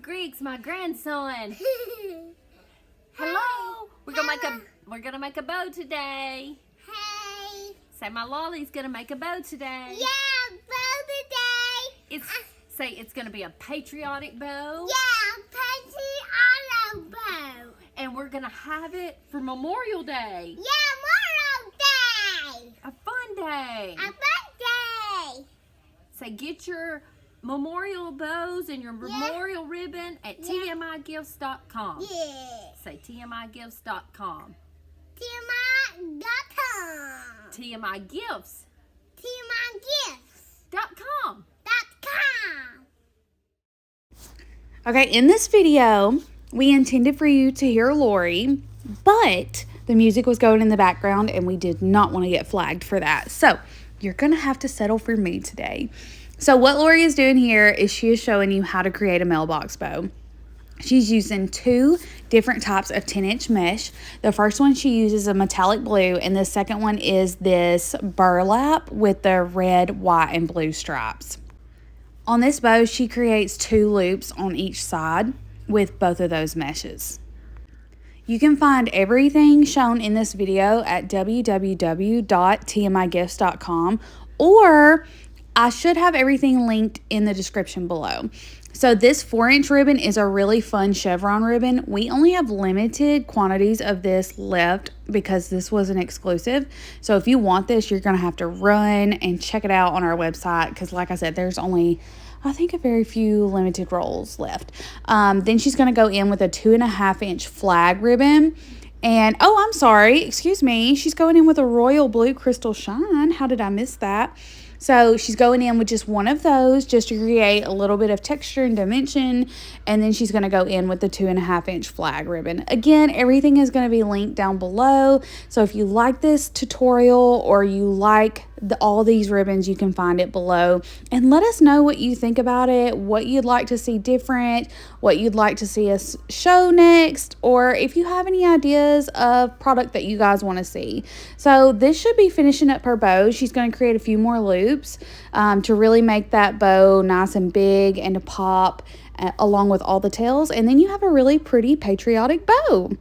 Greeks, my grandson. Hello. We're gonna make a bow today. Hey. Say my Lolly's gonna make a bow today. Yeah, bow today. Say it's gonna be a patriotic bow. Yeah, patriotic bow. And we're gonna have it for Memorial Day. Yeah, Memorial Day. A fun day. A fun day. Say get your memorial bows and your memorial ribbon at tmigifts.com. Yeah. Say tmigifts.com. TMI.com. tmigifts.com. TMIgifts.com. Okay, in this video, we intended for you to hear Lori, but the music was going in the background and we did not want to get flagged for that. So you're going to have to settle for me today. So what Lori is doing here is she is showing you how to create a mailbox bow. She's using two different types of 10-inch mesh. The first one she uses a metallic blue, and the second one is this burlap with the red, white, and blue stripes. On this bow, she creates 2 loops on each side with both of those meshes. You can find everything shown in this video at www.tmigifts.com, or I should have everything linked in the description below. So this 4-inch ribbon is a really fun chevron ribbon. We only have limited quantities of this left because this was an exclusive. So if you want this, you're going to have to run and check it out on our website because like I said, there's only, I think, a very few limited rolls left. Then she's going to go in with a 2.5-inch flag ribbon. And, oh, I'm sorry, excuse me, she's going in with a royal blue crystal shine. How did I miss that? So she's going in with just one of those just to create a little bit of texture and dimension. And then she's going to go in with the 2.5-inch flag ribbon. Again, everything is going to be linked down below. So if you like this tutorial or you like all these ribbons, you can find it below. And let us know what you think about it, what you'd like to see different, what you'd like to see us show next, or if you have any ideas of product that you guys want to see. So this should be finishing up her bow. She's going to create a few more loops to really make that bow nice and big and to pop along with all the tails. And then you have a really pretty patriotic bow.